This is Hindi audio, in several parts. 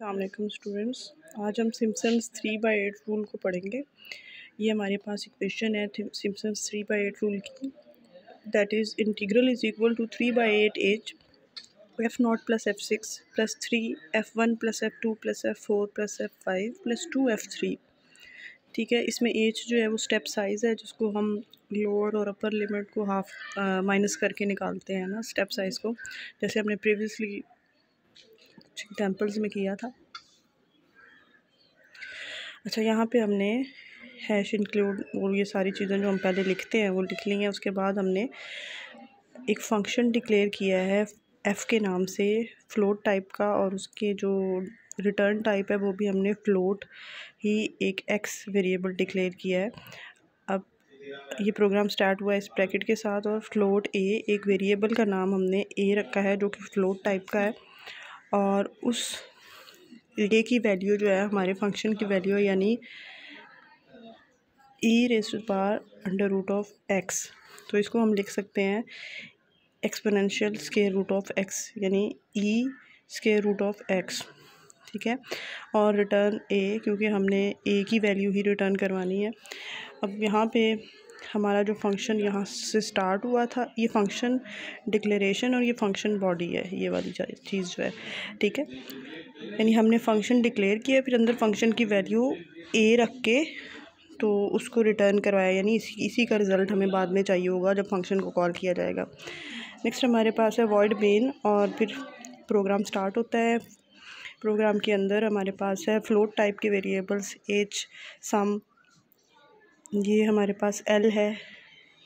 अस्सलामुअलैकुम स्टूडेंट्स। आज हम सिम्पसन्स 3/8 रूल को पढ़ेंगे। ये हमारे पास इक्वेशन है सिम्पसन्स 3/8 रूल की, that is integral is equal to 3/8 h f0 plus f6 plus 3 f1 plus f2 plus f4 plus f5 plus 2 f3। ठीक है, इसमें एच जो है वो स्टेप साइज़ है, जिसको हम लोअर और अपर लिमिट को हाफ माइनस करके निकालते हैं ना, स्टेप साइज़ को, जैसे हमने प्रीवियसली कुछ एग्जाम्पल्स में किया था। अच्छा, यहाँ पे हमने हैश इंक्लूड और ये सारी चीज़ें जो हम पहले लिखते हैं वो लिख ली हैं। उसके बाद हमने एक फंक्शन डिक्लेयर किया है f के नाम से, फ्लोट टाइप का, और उसके जो रिटर्न टाइप है वो भी हमने फ्लोट ही एक x वेरिएबल डिक्लेयर किया है। अब ये प्रोग्राम स्टार्ट हुआ है इस ब्रैकेट के साथ, और फ्लोट a एक वेरिएबल का नाम हमने a रखा है जो कि फ्लोट टाइप का है, और उस a की वैल्यू जो है हमारे फंक्शन की वैल्यू है, यानी e⁻√x। तो इसको हम लिख सकते हैं exponential square root of x, यानी e⁻√x। ठीक है, और रिटर्न a, क्योंकि हमने a की वैल्यू ही रिटर्न करवानी है। अब यहाँ पे हमारा जो फंक्शन यहाँ से स्टार्ट हुआ था, ये फंक्शन डिक्लेरेशन और ये फंक्शन बॉडी है, ये वाली चीज़ जो है। ठीक है, यानी हमने फंक्शन डिक्लेयर किया, फिर अंदर फंक्शन की वैल्यू a रख के तो उसको रिटर्न करवाया, यानी इसी का रिज़ल्ट हमें बाद में चाहिए होगा जब फंक्शन को कॉल किया जाएगा। नेक्स्ट हमारे पास है वॉइड मेन, और फिर प्रोग्राम स्टार्ट होता है। प्रोग्राम के अंदर हमारे पास है फ्लोट टाइप के वेरिएबल्स एच, सम, ये हमारे पास एल है,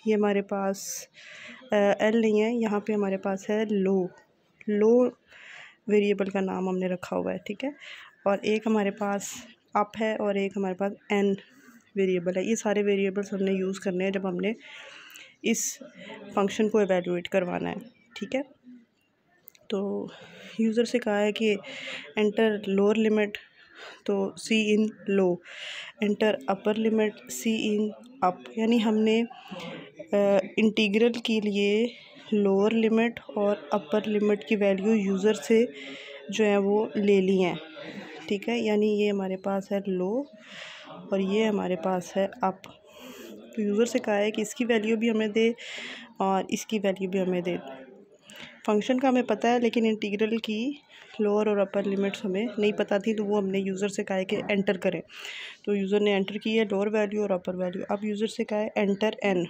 ये हमारे पास एल नहीं है, यहाँ पे हमारे पास है लो वेरिएबल का नाम हमने रखा हुआ है। ठीक है, और एक हमारे पास अप है और एक हमारे पास एन वेरिएबल है। ये सारे वेरिएबल्स हमने यूज़ करने हैं जब हमने इस फंक्शन को एवेल्यूएट करवाना है। ठीक है, तो यूज़र से कहा है कि एंटर लोअर लिमिट, तो cin lo, enter upper limit cin up, यानी हमने इंटीग्रल के लिए लोअर लिमिट और अपर लिमिट की वैल्यू यूज़र से जो है वो ले ली हैं। ठीक है, यानी ये हमारे पास है लो और ये हमारे पास है अप। तो यूज़र से कहा है कि इसकी वैल्यू भी हमें दे और इसकी वैल्यू भी हमें दे। फंक्शन का हमें पता है, लेकिन इंटीग्रल की लोअर और अपर लिमिट्स हमें नहीं पता थी, तो वो हमने यूज़र से कहा है कि एंटर करें। तो यूज़र ने एंटर की है लोअर वैल्यू और अपर वैल्यू। अब यूज़र से कहा है एंटर एन,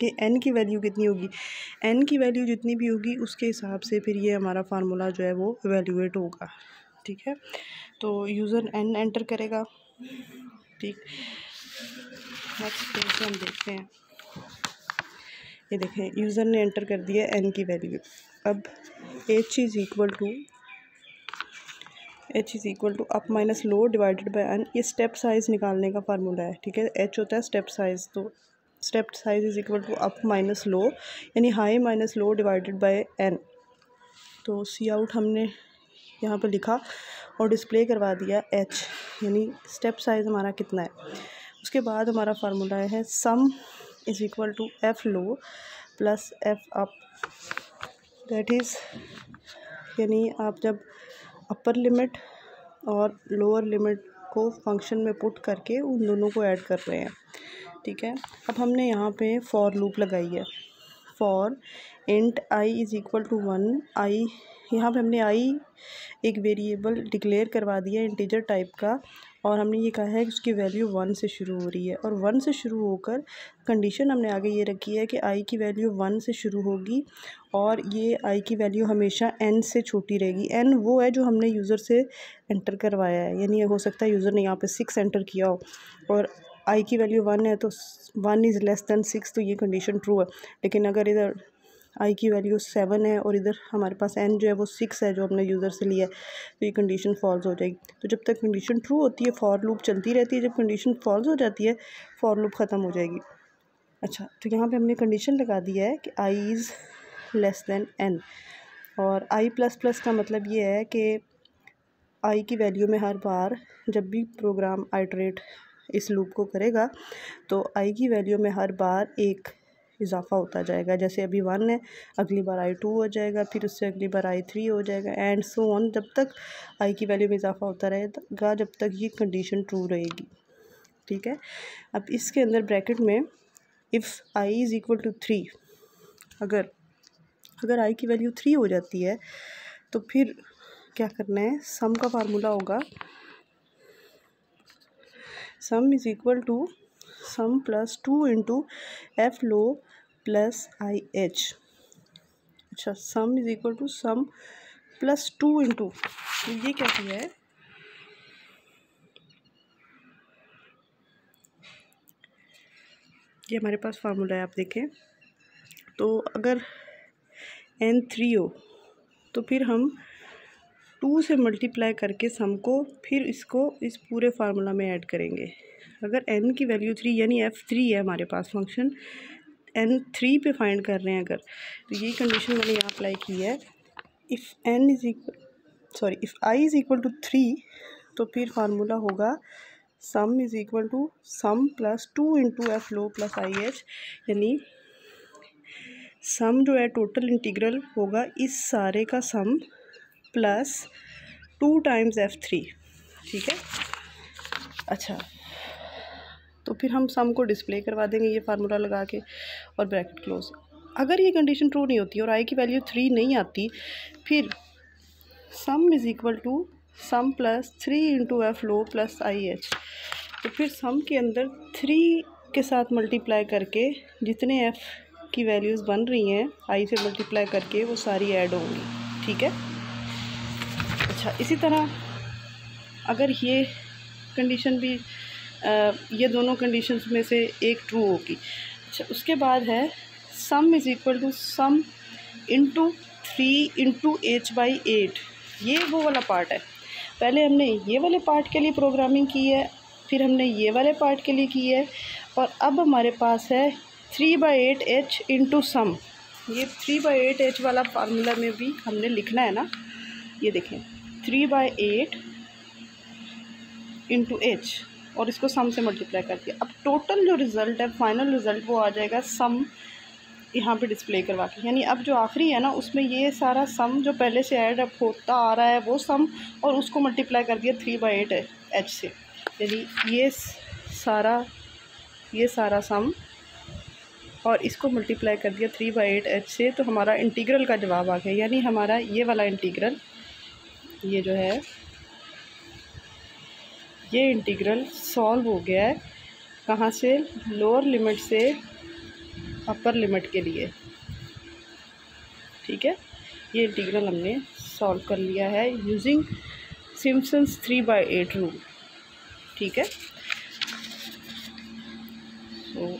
कि एन की वैल्यू कितनी होगी। एन की वैल्यू जितनी भी होगी उसके हिसाब से फिर ये हमारा फार्मूला जो है वो एवेल्यूएट होगा। ठीक है, तो यूज़र एन एंटर करेगा। ठीक, नेक्स्ट पेज से हम देखते हैं। ये देखें, यूज़र ने एंटर कर दिया एन की वैल्यू। अब h is equal to up minus low divided by n, ये स्टेप साइज़ निकालने का फार्मूला है। ठीक है, एच होता है स्टेप साइज़, तो step size is equal to up minus lo, यानी high minus low divided by n. तो सी आउट हमने यहाँ पर लिखा और डिस्प्ले करवा दिया एच, यानी स्टेप साइज़ हमारा कितना है। उसके बाद हमारा फार्मूला है sum is equal to f low plus f up, that is, यानी आप जब अपर लिमिट और लोअर लिमिट को फंक्शन में पुट करके उन दोनों को ऐड कर रहे हैं। ठीक है, अब हमने यहाँ पे फॉर लूप लगाई है। For int i is equal to 1, i, यहाँ पे हमने आई एक वेरिएबल डिक्लेयर करवा दिया इंटीजर टाइप का, और हमने ये कहा है कि उसकी वैल्यू 1 से शुरू हो रही है, और 1 से शुरू होकर कंडीशन हमने आगे ये रखी है कि आई की वैल्यू 1 से शुरू होगी और ये आई की वैल्यू हमेशा n से छोटी रहेगी। n वो है जो हमने यूज़र से एंटर करवाया है, यानी हो सकता है यूज़र ने यहाँ पे 6 एंटर किया हो और आई की वैल्यू 1 है, तो 1 इज़ लेस दैन 6, तो ये कंडीशन ट्रू है। लेकिन अगर इधर आई की वैल्यू 7 है और इधर हमारे पास n जो है वो 6 है जो हमने यूज़र से लिया है, तो ये कंडीशन फॉल्स हो जाएगी। तो जब तक कंडीशन ट्रू होती है फॉर लूप चलती रहती है, जब कंडीशन फॉल्स हो जाती है फॉर लूप ख़त्म हो जाएगी। अच्छा, तो यहाँ पे हमने कंडीशन लगा दिया है कि I is less than n, और आई प्लस प्लस का मतलब ये है कि आई की वैल्यू में हर बार जब भी प्रोग्राम आइटरेट इस लूप को करेगा तो आई की वैल्यू में हर बार एक, इजाफा होता जाएगा। जैसे अभी 1 है, अगली बार i 2 हो जाएगा, फिर उससे अगली बार i 3 हो जाएगा, एंड सो ऑन, जब तक i की वैल्यू में इजाफा होता रहेगा, जब तक ये कंडीशन ट्रू रहेगी। ठीक है, अब इसके अंदर ब्रैकेट में if i is equal to 3, अगर i की वैल्यू 3 हो जाती है तो फिर क्या करना है, सम का फार्मूला होगा sum is equal to sum plus 2 into F low plus I h. अच्छा, sum is equal to sum plus 2 into, ये क्या किया है, ये हमारे पास फार्मूला है, आप देखें तो अगर n 3 हो तो फिर हम 2 से मल्टीप्लाई करके सम को फिर इसको इस पूरे फार्मूला में ऐड करेंगे। अगर n की वैल्यू 3 यानी f3 है हमारे पास, फंक्शन n 3 पे फाइंड कर रहे हैं अगर, तो ये कंडीशन मैंने यहाँ अप्लाई की है। If i is equal to 3 तो फिर फार्मूला होगा sum is equal to sum plus 2 into F low plus I h, यानी सम जो है टोटल इंटीग्रल होगा इस सारे का सम प्लस 2 टाइम्स f3। ठीक है, अच्छा, तो फिर हम सम को डिस्प्ले करवा देंगे ये फार्मूला लगा के और ब्रैकेट क्लोज। अगर ये कंडीशन ट्रू नहीं होती और i की वैल्यू 3 नहीं आती, फिर sum is equal to sum plus 3 into F low plus I H. तो फिर सम के अंदर 3 के साथ मल्टीप्लाई करके जितने f की वैल्यूज़ बन रही हैं i से मल्टीप्लाई करके वो सारी ऐड होंगी। ठीक है, अच्छा, इसी तरह अगर ये कंडीशन भी ये दोनों कंडीशंस में से एक ट्रू होगी। अच्छा, उसके बाद है sum is equal to sum into 3 into h by 8। ये वो वाला पार्ट है, पहले हमने ये वाले पार्ट के लिए प्रोग्रामिंग की है, फिर हमने ये वाले पार्ट के लिए की है, और अब हमारे पास है 3/8h इंटू सम। ये 3/8h वाला फार्मूला में भी हमने लिखना है ना, ये देखें 3/8 इंटू h, और इसको सम से मल्टीप्लाई कर दिया। अब टोटल जो रिज़ल्ट है, फाइनल रिज़ल्ट, वो आ जाएगा सम यहाँ पे डिस्प्ले करवा के, यानी अब जो आखिरी है ना उसमें ये सारा सम जो पहले से ऐड अप होता आ रहा है वो सम, और उसको मल्टीप्लाई कर दिया 3/8h से, यानी ये सारा सम और इसको मल्टीप्लाई कर दिया 3/8h से, तो हमारा इंटीग्रल का जवाब आ गया। यानी हमारा ये वाला इंटीग्रल, ये जो है ये इंटीग्रल सॉल्व हो गया है। कहाँ से, लोअर लिमिट से अपर लिमिट के लिए। ठीक है, ये इंटीग्रल हमने सॉल्व कर लिया है यूजिंग सिम्पसन्स 3/8 रूल। ठीक है, तो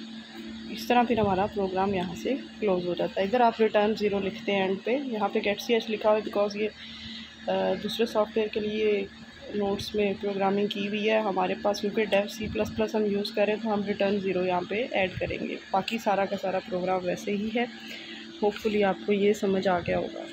इस तरह फिर हमारा प्रोग्राम यहाँ से क्लोज हो जाता है। इधर आप रिटर्न 0 लिखते हैं एंड पे, यहाँ पे get.ch लिखा हुआ है बिकॉज ये दूसरे सॉफ्टवेयर के लिए नोट्स में प्रोग्रामिंग की हुई है। हमारे पास क्योंकि डेव C++ हम यूज़ करें तो हम रिटर्न 0 यहाँ पे ऐड करेंगे। बाकी सारा का सारा प्रोग्राम वैसे ही है। होपफुली आपको ये समझ आ गया होगा।